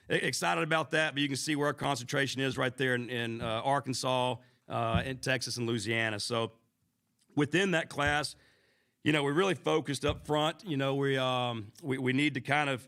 excited about that, but you can see where our concentration is right there in Arkansas, in Texas, and Louisiana. So within that class, we're really focused up front. We need to kind of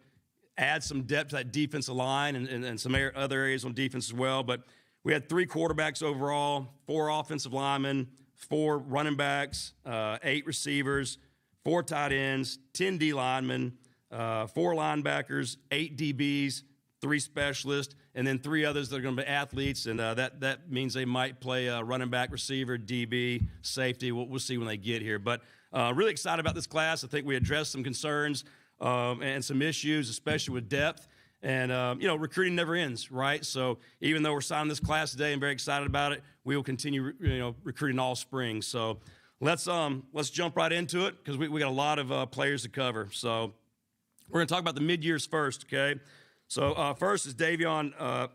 add some depth to that defensive line and some other areas on defense as well. But we had 3 quarterbacks overall, 4 offensive linemen, 4 running backs, 8 receivers, 4 tight ends, 10 D linemen, 4 linebackers, 8 DBs, 3 specialists, and then 3 others that are going to be athletes, and that means they might play running back, receiver, DB, safety. We'll see when they get here. But really excited about this class. I think we addressed some concerns and some issues, especially with depth. And, recruiting never ends, right? So even though we're signing this class today and very excited about it, we will continue, recruiting all spring. So let's jump right into it because we got a lot of players to cover. So we're going to talk about the mid-years first, okay? So first is Davion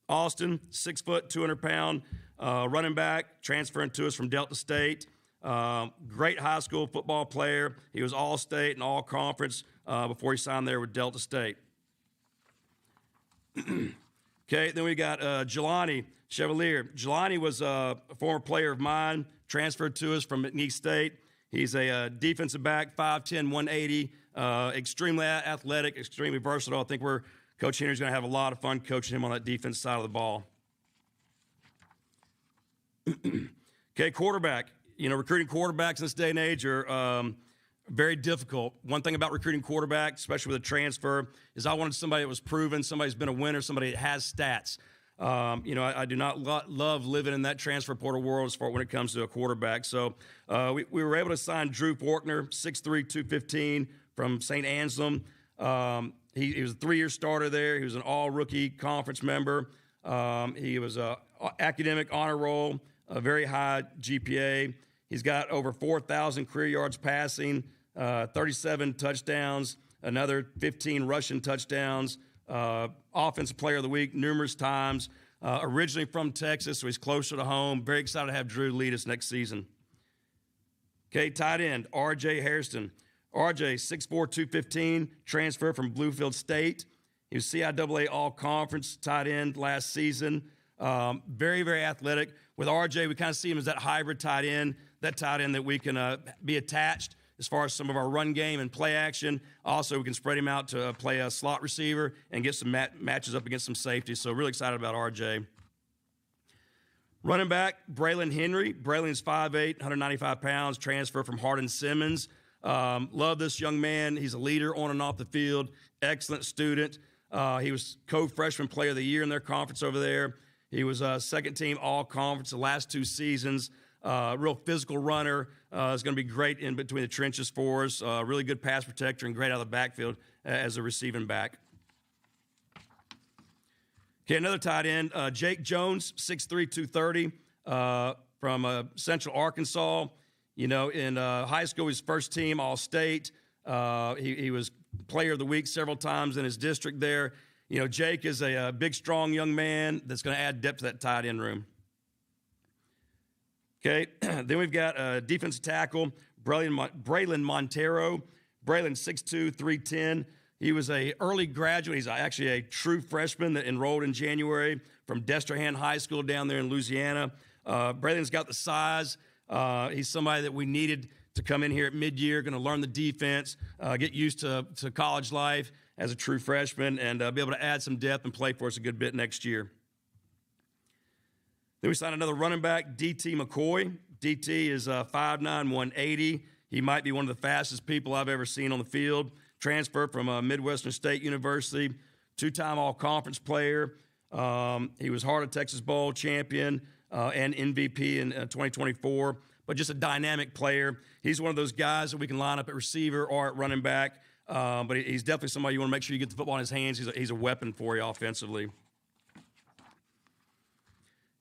Austin, 6 foot, 200-pound running back, transferring to us from Delta State. Great high school football player. He was all-state and all-conference before he signed there with Delta State. Okay, then we got Jelani Chevalier. Jelani was a former player of mine, transferred to us from McNeese State. He's a defensive back, 5'10", 180, extremely athletic, extremely versatile. I think Coach Henry's going to have a lot of fun coaching him on that defense side of the ball. Okay, quarterback. Recruiting quarterbacks in this day and age are very difficult. One thing about recruiting quarterbacks, especially with a transfer, is I wanted somebody that was proven, somebody who's been a winner, somebody that has stats. I do not love living in that transfer portal world as far when it comes to a quarterback. So we were able to sign Drew Forkner, 6'3", 215, from St. Anselm. He was a 3-year starter there. He was an all-rookie conference member. He was an academic honor roll, a very high GPA. He's got over 4,000 career yards passing, 37 touchdowns, another 15 rushing touchdowns, offensive player of the week numerous times, originally from Texas, so he's closer to home. Very excited to have Drew lead us next season. Okay, tight end, R.J. Hairston. R.J., 6'4", 215, transfer from Bluefield State. He was CIAA all-conference tight end last season. Very, very athletic. With R.J., we kind of see him as that hybrid tight end that we can be attached as far as some of our run game and play action. Also, we can spread him out to play a slot receiver and get some matches up against some safety. So really excited about R.J. Running back, Braylon Henry. Braylon's 5'8", 195 pounds, transfer from Hardin-Simmons. Love this young man. He's a leader on and off the field, excellent student. He was co-freshman player of the year in their conference over there. He was second team all-conference the last 2 seasons. Real physical runner. Is going to be great in between the trenches for us. Really good pass protector and great out of the backfield as a receiving back. Okay, another tight end, Jake Jones, 6'3", 230, from Central Arkansas. In high school, he was first team All-State. He was player of the week several times in his district there. Jake is a big, strong young man that's going to add depth to that tight end room. Okay, then we've got defensive tackle, Braylon Montero. Braylon, 6'2", 310. He was an early graduate. He's actually a true freshman that enrolled in January from Destrehan High School down there in Louisiana. Braylon's got the size. He's somebody that we needed to come in here at mid-year, going to learn the defense, get used to college life as a true freshman, and be able to add some depth and play for us a good bit next year. Then we signed another running back, D.T. McCoy. D.T. is 5'9", 180. He might be one of the fastest people I've ever seen on the field. Transferred from Midwestern State University, 2-time all-conference player. He was Heart of Texas Bowl champion and MVP in 2024, but just a dynamic player. He's one of those guys that we can line up at receiver or at running back, but he's definitely somebody you want to make sure you get the football in his hands. He's a weapon for you offensively.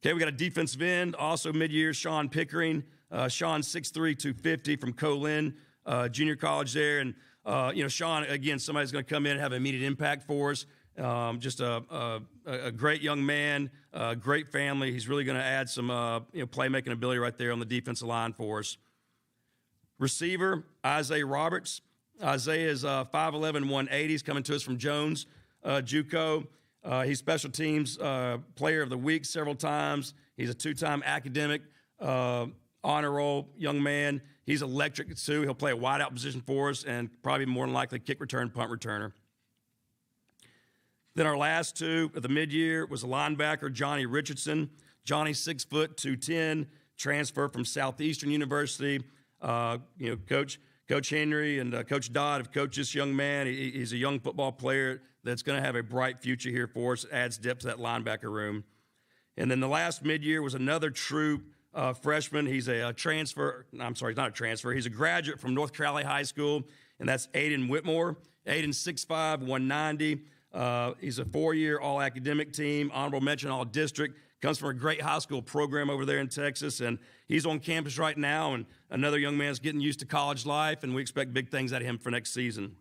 Okay, we got a defensive end, also mid-year, Sean Pickering. Sean, 6'3", 250 from Colin Junior College there. And, Sean, again, somebody's going to come in and have an immediate impact for us. Just a great young man, great family. He's really going to add some, playmaking ability right there on the defensive line for us. Receiver, Isaiah Roberts. Isaiah is 5'11", 180. He's coming to us from Jones JUCO. He's special teams player of the week several times. He's a 2-time academic honor roll young man. He's electric too. He'll play a wideout position for us and probably more than likely kick return, punt returner. Then our last two at the mid-year was a linebacker, Johnny Richardson. Johnny, 6 foot, 210, transfer from Southeastern University. Coach Henry and Coach Dodd have coached this young man. He's a young football player that's going to have a bright future here for us. Adds depth to that linebacker room. And then the last mid-year was another true freshman. He's a transfer. I'm sorry, he's not a transfer. He's a graduate from North Crowley High School, and that's Aiden Whitmore. Aiden, 6'5", 190. He's a 4-year all-academic team, honorable mention all-district. Comes from a great high school program over there in Texas, and he's on campus right now, and another young man's getting used to college life, and we expect big things out of him for next season.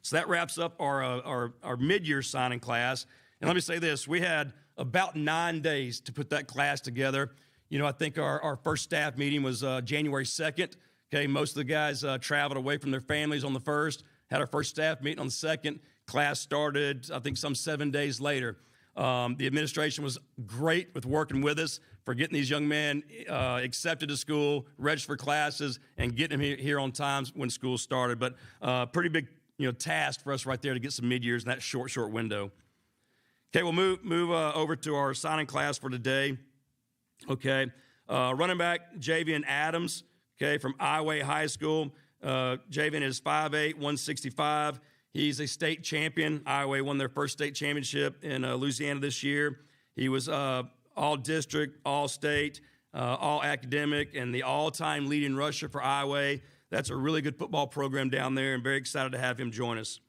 So that wraps up our mid-year signing class. And let me say this, we had about 9 days to put that class together. I think our first staff meeting was January 2nd. Okay, most of the guys traveled away from their families on the 1st, had our first staff meeting on the 2nd. Class started, I think, some 7 days later. The administration was great with working with us for getting these young men accepted to school, registered for classes, and getting them here on time when school started. But pretty big task for us right there to get some mid-years in that short window. Okay, we'll move over to our signing class for today. Okay, running back Javian Adams, okay, from Iowa High School. Javian is 5'8", 165. He's a state champion. Iowa won their first state championship in Louisiana this year. He was all-district, all-state, all-academic, and the all-time leading rusher for Iowa. That's a really good football program down there, and very excited to have him join us.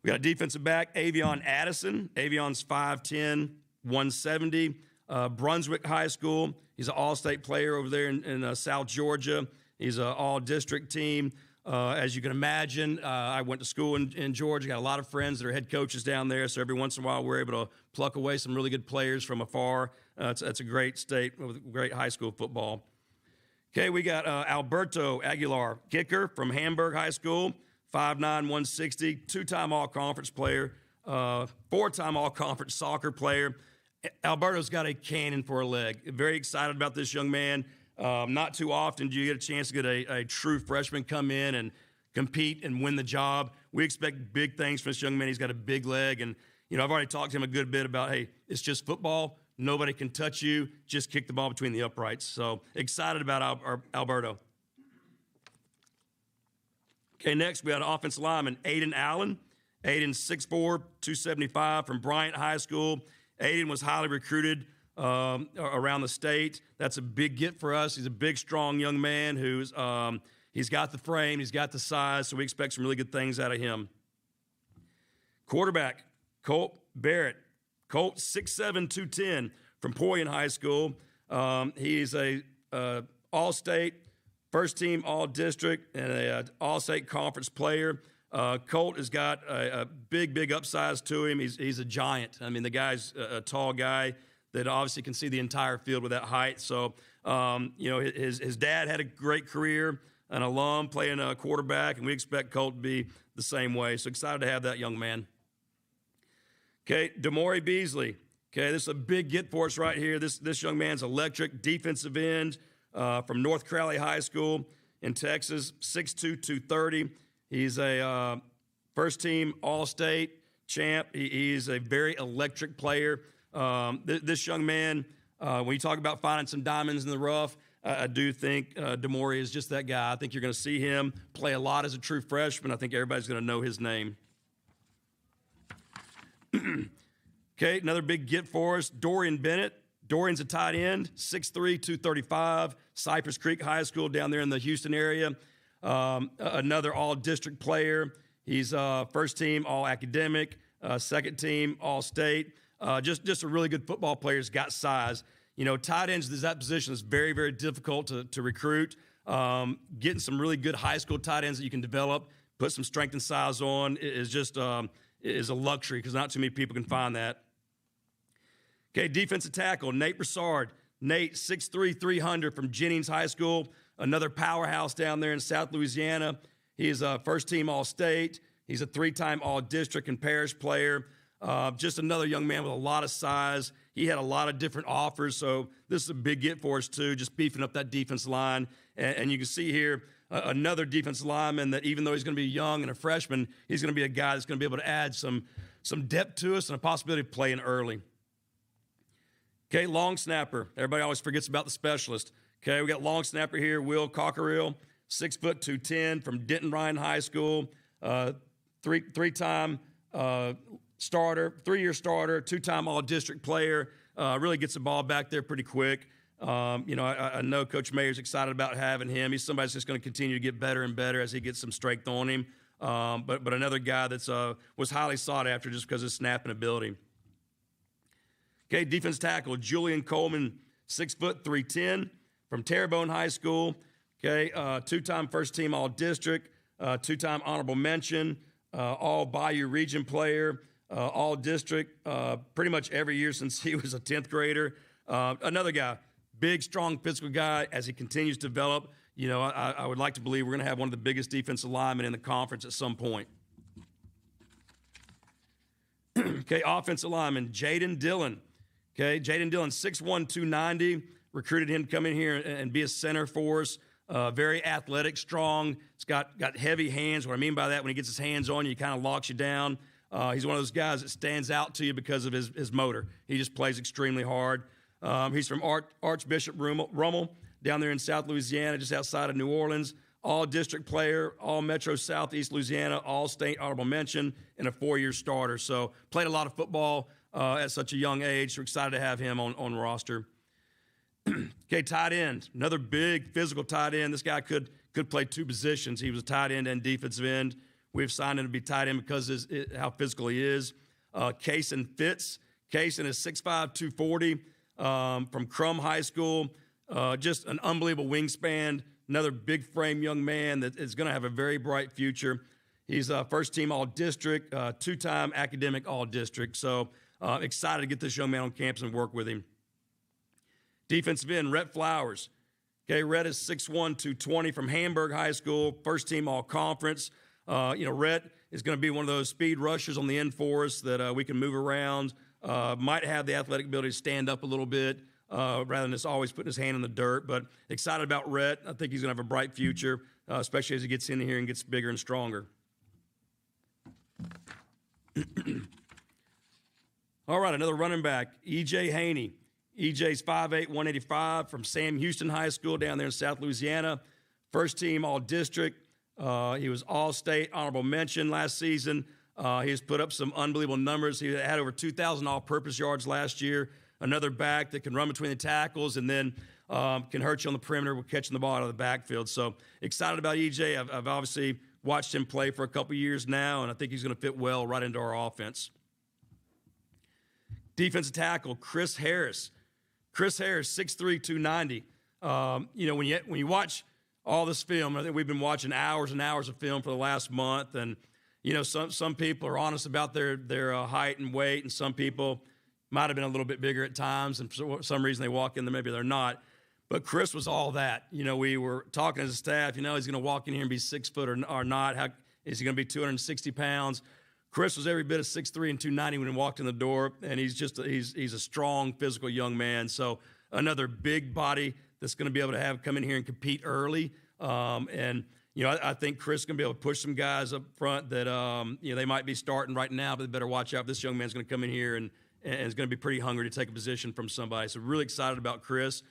We got a defensive back, Avion Addison. Avion's 5'10", 170. Brunswick High School. He's an all-state player over there in South Georgia. He's an all-district team. As you can imagine, I went to school in Georgia, got a lot of friends that are head coaches down there, so every once in a while we're able to pluck away some really good players from afar. It's a great state with great high school football. Okay, we got Alberto Aguilar, kicker from Hamburg High School, 5'9", 160, 2-time all-conference player, 4-time all-conference soccer player. Alberto's got a cannon for a leg. Very excited about this young man. Not too often do you get a chance to get a true freshman come in and compete and win the job. We expect big things from this young man. He's got a big leg, and I've already talked to him a good bit about, hey, it's just football. Nobody can touch you. Just kick the ball between the uprights. So excited about Alberto. Okay, next we got an offensive lineman, Aiden Allen. Aiden's 6'4", 275 from Bryant High School. Aiden was highly recruited around the state. That's a big get for us. He's a big, strong young man who's he's got the frame, he's got the size, so we expect some really good things out of him. Quarterback, Colt Barrett. Colt, 6'7", 210 from Poyen High School. He's a all-state, first-team all-district, and a all-state conference player. Colt has got a big upsize to him. He's a giant. I mean, the guy's a tall guy that obviously can see the entire field with that height. So, his dad had a great career, an alum playing a quarterback, and we expect Colt to be the same way. So excited to have that young man. Okay, Demore Beasley. Okay, this is a big get for us right here. This young man's electric, defensive end from North Crowley High School in Texas, 6'2", 230. He's a first-team All-State champ. He's a very electric player. This young man, when you talk about finding some diamonds in the rough, I do think Demore is just that guy. I think you're going to see him play a lot as a true freshman. I think everybody's going to know his name. Okay, another big get for us, Dorian Bennett. Dorian's a tight end, 6'3", 235, Cypress Creek High School down there in the Houston area. Another all-district player. He's first team all-academic, second team all-state. Just a really good football player. He's got size. Tight ends is that position is very, very difficult to recruit. Getting some really good high school tight ends that you can develop, put some strength and size on is just is a luxury because not too many people can find that. Okay, defensive tackle, Nate Broussard. Nate, 6'3", 300 from Jennings High School, another powerhouse down there in South Louisiana. He is a first-team All-State. He's a 3-time All-District and Parish player. Just another young man with a lot of size. He had a lot of different offers, so this is a big get for us too, just beefing up that defense line. And you can see here another defense lineman that even though he's going to be young and a freshman, he's going to be a guy that's going to be able to add some depth to us and a possibility of playing early. Okay, long snapper. Everybody always forgets about the specialist. Okay, we got long snapper here, Will Cockerill, 6 foot 210 from Denton Ryan High School, three-time starter, 3-year starter, 2-time all-district player. Really gets the ball back there pretty quick. I know Coach Mayer's excited about having him. He's somebody that's just going to continue to get better and better as he gets some strength on him. But another guy that's was highly sought after just because of his snapping ability. Okay, defense tackle, Julian Coleman, 6 foot 310 from Terrebonne High School. Okay, 2-time first-team all-district, 2-time honorable mention, all Bayou region player, all-district, pretty much every year since he was a 10th grader. Another guy, big, strong, physical guy as he continues to develop. I would like to believe we're going to have one of the biggest defensive linemen in the conference at some point. Okay, offensive lineman, Jaden Dillon. Okay, Jaden Dillon, 6'1", 290. Recruited him to come in here and be a center for us. Very athletic, strong. He's got heavy hands. What I mean by that, when he gets his hands on you, he kind of locks you down. He's one of those guys that stands out to you because of his motor. He just plays extremely hard. He's from Archbishop Rummel down there in South Louisiana, just outside of New Orleans. All-district player, all-Metro Southeast Louisiana, all-state honorable mention, and a 4-year starter. So played a lot of football at such a young age. We're excited to have him on roster. Okay, tight end, another big physical tight end. This guy could play 2 positions. He was a tight end and defensive end. We've signed him to be tight end because of how physical he is. Kaysen Fitz. Kaysen is 6'5", 240 from Crum High School. Just an unbelievable wingspan. Another big frame young man that is going to have a very bright future. He's first-team all-district, 2-time academic all-district. So excited to get this young man on campus and work with him. Defensive end, Rhett Flowers. Okay, Rhett is 6'1", 220 from Hamburg High School, first-team all-conference. Rhett is going to be one of those speed rushers on the end for us that we can move around, might have the athletic ability to stand up a little bit rather than just always putting his hand in the dirt. But excited about Rhett. I think he's going to have a bright future, especially as he gets in here and gets bigger and stronger. All right, another running back, E.J. Haney. EJ's 5'8", 185 from Sam Houston High School down there in South Louisiana. First team all-district. He was all-state honorable mention last season. He has put up some unbelievable numbers. He had over 2,000 all-purpose yards last year. Another back that can run between the tackles and then can hurt you on the perimeter with catching the ball out of the backfield. So excited about EJ. I've obviously watched him play for a couple years now, and I think he's going to fit well right into our offense. Defensive tackle, Chris Harris. Chris Harris, 6'3", 290. When you watch all this film, I think we've been watching hours and hours of film for the last month, and some people are honest about their height and weight, and some people might have been a little bit bigger at times, and for some reason they walk in there, maybe they're not. But Chris was all that. We were talking as a staff, he's going to walk in here and be 6 foot or not. How is he going to be 260 pounds? Chris was every bit of 6'3" and 290 when he walked in the door, and he's a strong, physical young man. So another big body that's going to be able to come in here and compete early. I think Chris is going to be able to push some guys up front that they might be starting right now, but they better watch out. This young man's going to come in here and is going to be pretty hungry to take a position from somebody. So really excited about Chris.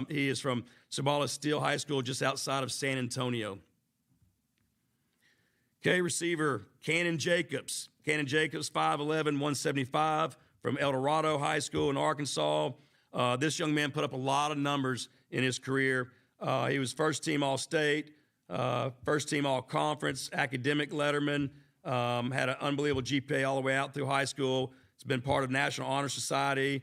He is from Sabala Steele High School just outside of San Antonio. Okay, receiver, Cannon Jacobs. Cannon Jacobs, 5'11", 175 from El Dorado High School in Arkansas. This young man put up a lot of numbers in his career. He was first-team All-State, first-team All-Conference, academic letterman, had an unbelievable GPA all the way out through high school. He's been part of National Honor Society,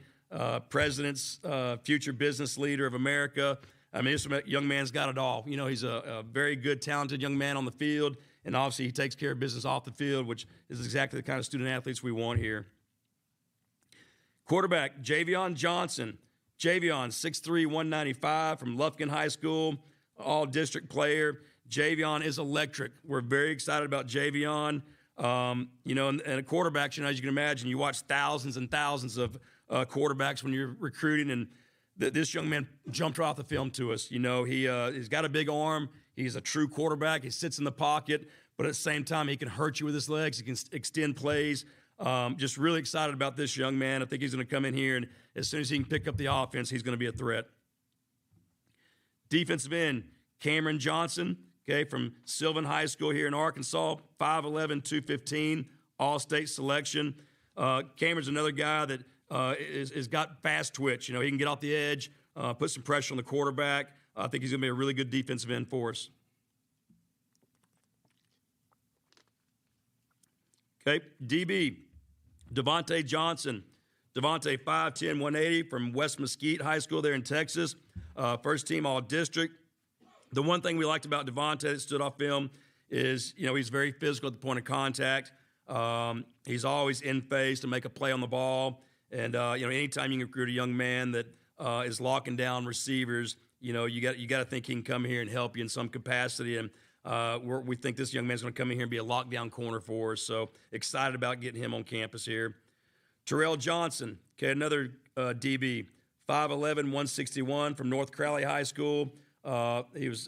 President's Future Business Leader of America. I mean, this young man's got it all. He's a very good, talented young man on the field, and obviously he takes care of business off the field, which is exactly the kind of student-athletes we want here. Quarterback, Javion Johnson. Javion, 6'3", 195 from Lufkin High School, all-district player. Javion is electric. We're very excited about Javion. You know, and a quarterback, you know, as you can imagine, you watch thousands and thousands of quarterbacks when you're recruiting, and this young man jumped right off the film to us. You know, he's got a big arm. He's a true quarterback. He sits in the pocket, but at the same time, he can hurt you with his legs. He can extend plays. Just really excited about this young man. I think he's going to come in here, and as soon as he can pick up the offense, he's going to be a threat. Defensive end, Cameron Johnson, okay, from Sylvan High School here in Arkansas, 5'11", 215, all-state selection. Cameron's another guy that is got fast twitch. You know, he can get off the edge, put some pressure on the quarterback. I think he's going to be a really good defensive end for us. Okay, DB, Devontae Johnson. Devontae, 5'10", 180 from West Mesquite High School there in Texas. First team all-district. The one thing we liked about Devontae that stood off film is, you know, he's very physical at the point of contact. He's always in phase to make a play on the ball. And, you know, anytime you can recruit a young man that is locking down receivers, you know, you got to think he can come here and help you in some capacity. And we think this young man's going to come in here and be a lockdown corner for us. So excited about getting him on campus here. Terrell Johnson, okay, another DB, 5'11", 161 from North Crowley High School. He was,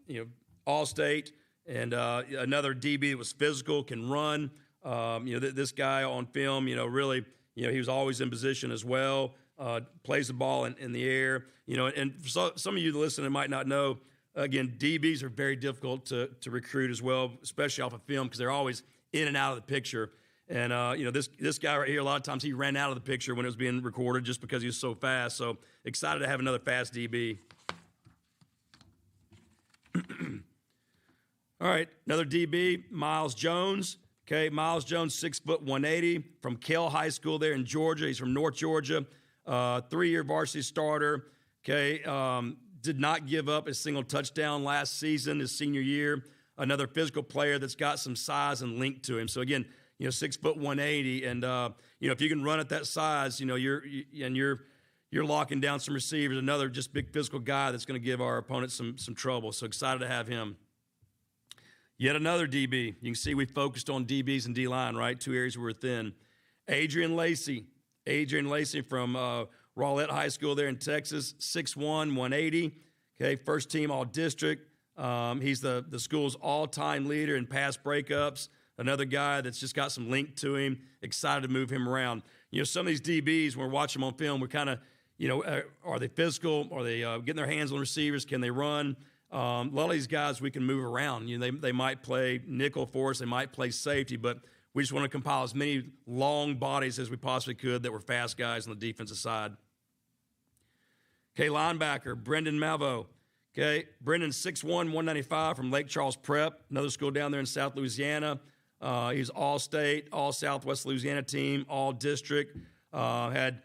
you know, all-state, and another DB that was physical, can run. You know, this guy on film, you know, really, you know, he was always in position as well. Plays the ball in the air. You know, and for some of you listening might not know, again, DBs are very difficult to recruit as well, especially off of film, because they're always in and out of the picture. And, you know, this guy right here, a lot of times he ran out of the picture when it was being recorded just because he was so fast. So excited to have another fast DB. All right, another DB, Miles Jones. Okay, Miles Jones, 6', 180 from Kell High School there in Georgia. He's from North Georgia, 3-year varsity starter. Okay, did not give up a single touchdown last season, his senior year. Another physical player that's got some size and length to him. So again, you know, 6', 180, and you know, if you can run at that size, you know, you're locking down some receivers. Another just big physical guy that's going to give our opponents some trouble. So excited to have him. Yet another DB. You can see we focused on DBs and D-line, right? Two areas we were thin. Adrian Lacey from Rowlett High School there in Texas, 6'1", 180. Okay, first team all-district. He's the school's all-time leader in pass breakups. Another guy that's just got some length to him. Excited to move him around. You know, some of these DBs, when we're watching them on film, we're kind of, you know, are they physical? Are they getting their hands on receivers? Can they run? A lot of these guys we can move around. You know, they might play nickel for us. They might play safety, but we just want to compile as many long bodies as we possibly could that were fast guys on the defensive side. Okay, linebacker, Brendan Malvo. Okay, Brendan, 6'1", 195 from Lake Charles Prep, another school down there in South Louisiana. He's all-state, all-Southwest Louisiana team, all-district. Had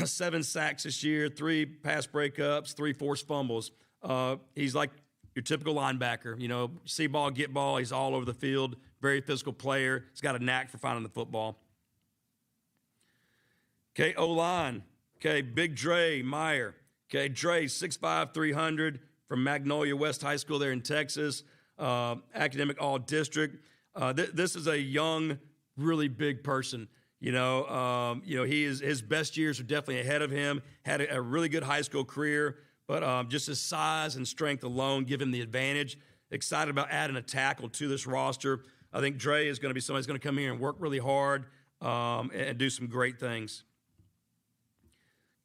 7 sacks this year, 3 pass breakups, 3 forced fumbles. He's like your typical linebacker. You know, see ball, get ball. He's all over the field. Very physical player. He's got a knack for finding the football. Okay, O-line. Okay, Big Dre Meyer. Okay, Dre, 6'5", 300 from Magnolia West High School there in Texas. Academic all-district. This is a young, really big person. You know, his best years are definitely ahead of him. Had a really good high school career, but just his size and strength alone give him the advantage. Excited about adding a tackle to this roster. I think Dre is going to be somebody who's going to come here and work really hard and do some great things.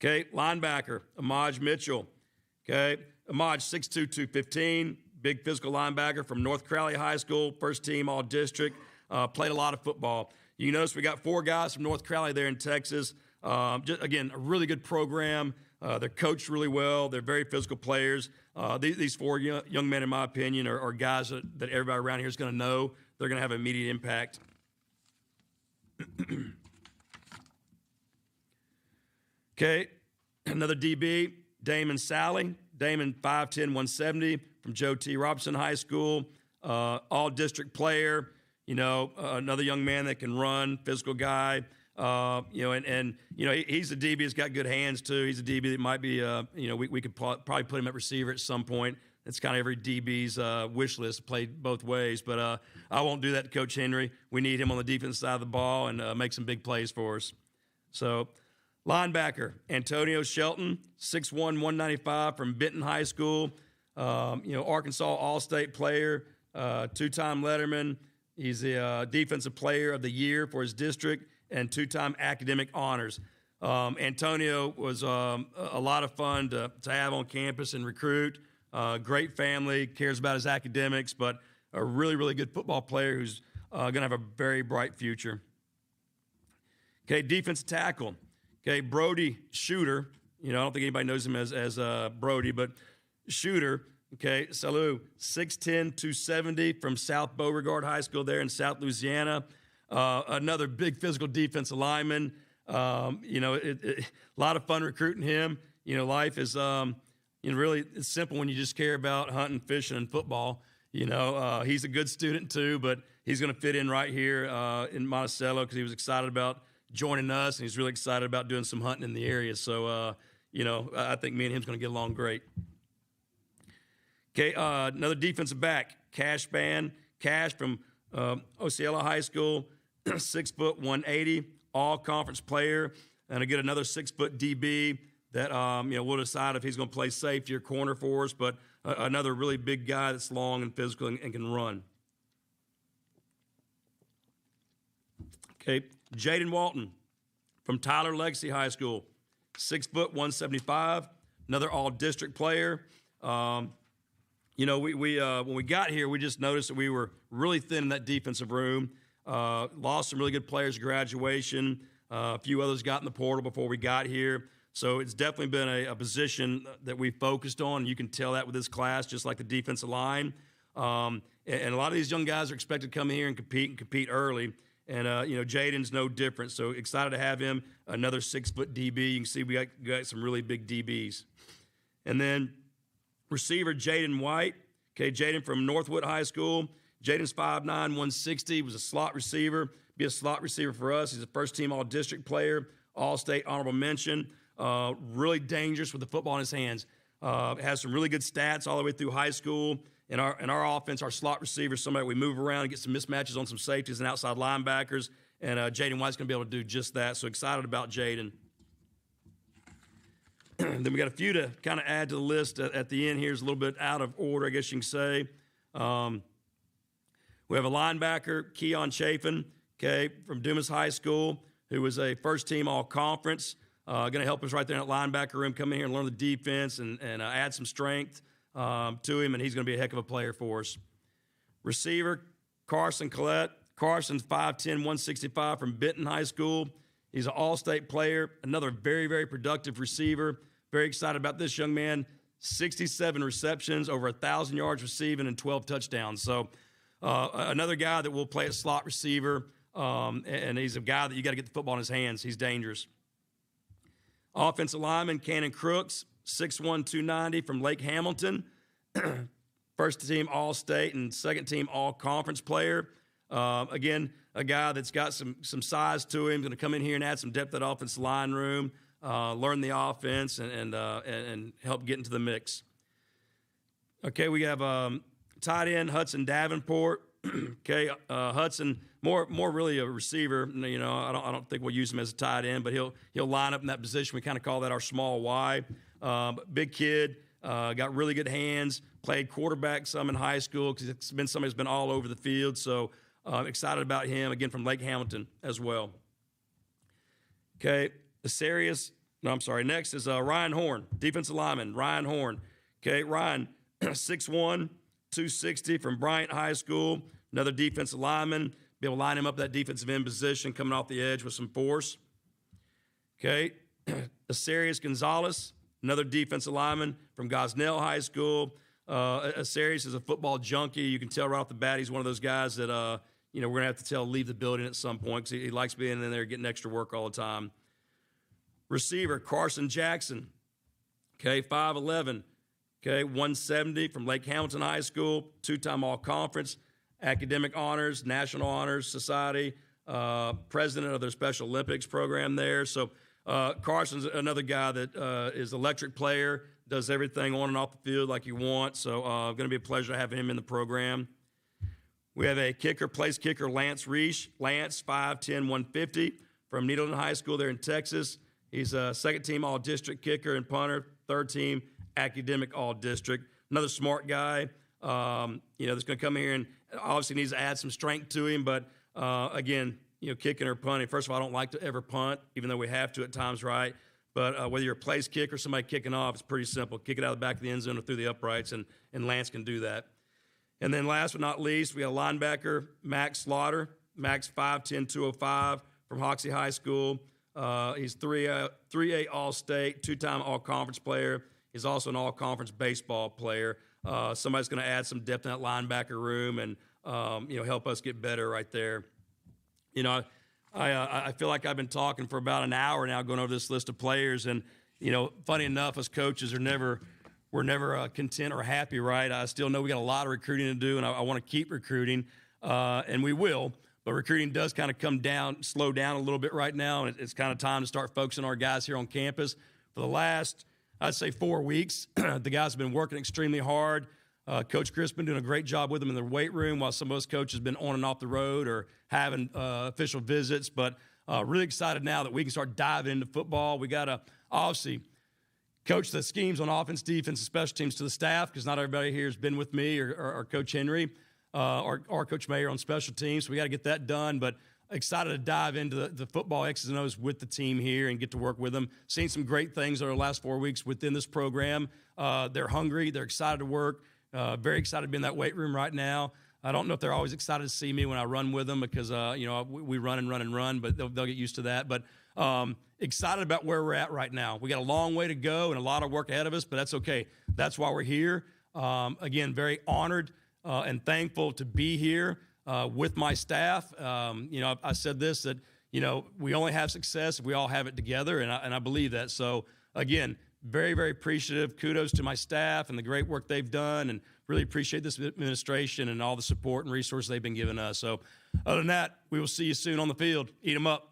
Okay, linebacker, Amaj Mitchell. Okay, Amaj, 6'2", 215, big physical linebacker from North Crowley High School, first team all-district, played a lot of football. You notice we got 4 guys from North Crowley there in Texas. Again, a really good program. They're coached really well. They're very physical players. These 4 young men, in my opinion, are guys that everybody around here is going to know. They're going to have immediate impact. Okay, another DB, Damon Sally. Damon, 5'10", 170 from Joe T. Robinson High School, all-district player. You know, another young man that can run, physical guy. You know, and you know, he's a DB that's got good hands too. He's a DB that might be, you know, we could probably put him at receiver at some point. It's kind of every DB's wish list, played both ways. But I won't do that to Coach Henry. We need him on the defense side of the ball and make some big plays for us. So linebacker, Antonio Shelton, 6'1", 195 from Benton High School. Arkansas All-State player, two-time Letterman. He's the Defensive Player of the Year for his district and two-time academic honors. Antonio was a lot of fun to have on campus and recruit. Great family, cares about his academics, but a really, really good football player who's going to have a very bright future. Okay, defensive tackle. Okay, Brody Shooter. I don't think anybody knows him as Brody, but Shooter. Okay, Salou, 6'10", 270 from South Beauregard High School there in South Louisiana. Another big physical defensive lineman. A lot of fun recruiting him. Life is really it's simple when you just care about hunting, fishing, and football. He's a good student too, but he's going to fit in right here in Monticello because he was excited about joining us, and he's really excited about doing some hunting in the area. So, I think me and him's going to get along great. Okay, another defensive back, Cash from Osceola High School, 6 foot 180, all-conference player, and again another 6 foot DB that we'll decide if he's going to play safety or corner for us, but another really big guy that's long and physical and can run. Okay, Jaden Walton from Tyler Legacy High School, 6 foot 175, another all-district player. When we got here, we just noticed that we were really thin in that defensive room. Lost some really good players at graduation. A few others got in the portal before we got here. So it's definitely been a position that we focused on. You can tell that with this class, just like the defensive line. And a lot of these young guys are expected to come here and compete early. And, Jaden's no different. So excited to have him, another 6 foot DB. You can see we got some really big DBs. And then receiver Jaden White. Okay, Jaden from Northwood High School. Jaden's 5'9", 160, was a slot receiver. Be a slot receiver for us. He's a first-team all-district player, all-state honorable mention. Really dangerous with the football in his hands. Has some really good stats all the way through high school. In our offense, our slot receiver is somebody we move around and get some mismatches on some safeties and outside linebackers. And Jaden White's going to be able to do just that. So excited about Jaden. Then we got a few to kind of add to the list at the end here. Is a little bit out of order, I guess you can say. We have a linebacker, Keon Chafin, okay, from Dumas High School, who was a first-team all-conference. Going to help us right there in that linebacker room, come in here and learn the defense and add some strength to him, and he's going to be a heck of a player for us. Receiver, Carson Collette. Carson's 5'10", 165 from Benton High School. He's an all-state player, another very, very productive receiver. Very excited about this young man. 67 receptions, over 1,000 yards receiving, and 12 touchdowns. So another guy that will play a slot receiver, and he's a guy that you got to get the football in his hands. He's dangerous. Offensive lineman, Cannon Crooks, 6'1", 290 from Lake Hamilton. First-team All-State and second-team All-Conference player. Again, a guy that's got some size to him, going to come in here and add some depth at offensive line room, learn the offense, and help get into the mix. Okay, we have tight end Hudson Davenport. Okay, Hudson, more really a receiver. I don't think we'll use him as a tight end, but he'll line up in that position. We kind of call that our small Y. Big kid, got really good hands. Played quarterback some in high school because it's been somebody who's been all over the field. So excited about him, again, from Lake Hamilton as well. Okay, next is Ryan Horn, defensive lineman, Ryan Horn. Okay, Ryan, 6'1", 260 from Bryant High School, another defensive lineman. Be able to line him up that defensive end position, coming off the edge with some force. Okay, Asarius Gonzalez, another defensive lineman from Gosnell High School. Asarius is a football junkie. You can tell right off the bat he's one of those guys that, we're going to have to tell leave the building at some point because he likes being in there getting extra work all the time. Receiver, Carson Jackson, okay, 5'11", okay, 170 from Lake Hamilton High School, two-time all-conference, academic honors, national honors society, president of their Special Olympics program there. So Carson's another guy that is an electric player, does everything on and off the field like you want. So going to be a pleasure having him in the program. We have a kicker, place kicker, Lance Reich. Lance, 5'10", 150, from Needleton High School there in Texas. He's a second-team all-district kicker and punter, third-team academic all-district. Another smart guy, that's going to come here and obviously needs to add some strength to him. But, again, kicking or punting. First of all, I don't like to ever punt, even though we have to at times, right? But whether you're a place kicker or somebody kicking off, it's pretty simple. Kick it out of the back of the end zone or through the uprights, and Lance can do that. And then last but not least, we have linebacker Max Slaughter. Max, 5'10", 205, from Hoxie High School. He's 3A All-State, two-time All-Conference player. He's also an All-Conference baseball player. Somebody's going to add some depth in that linebacker room and, help us get better right there. I feel like I've been talking for about an hour now going over this list of players. And, funny enough, us coaches we're never content or happy, right? I still know we got a lot of recruiting to do, and I want to keep recruiting, and we will. But recruiting does kind of slow down a little bit right now, and it's kind of time to start focusing on our guys here on campus. For the last, I'd say, 4 weeks, the guys have been working extremely hard. Coach Chris has been doing a great job with them in the weight room, while some of us coaches have been on and off the road or having official visits. But really excited now that we can start diving into football. We got to obviously coach the schemes on offense, defense, and special teams to the staff, because not everybody here has been with me or Coach Henry or Coach Mayer on special teams. So we got to get that done. But excited to dive into the football X's and O's with the team here and get to work with them. Seen some great things over the last 4 weeks within this program. They're hungry. They're excited to work. Very excited to be in that weight room right now. I don't know if they're always excited to see me when I run with them, because, we run and run and run, but they'll get used to that. But excited about where we're at right now. We got a long way to go and a lot of work ahead of us, but that's okay. That's why we're here. Again, very honored and thankful to be here with my staff. I said this, that, we only have success if we all have it together, and I believe that. So, again, very, very appreciative. Kudos to my staff and the great work they've done, and really appreciate this administration and all the support and resources they've been giving us. So, other than that, we will see you soon on the field. Eat 'em up.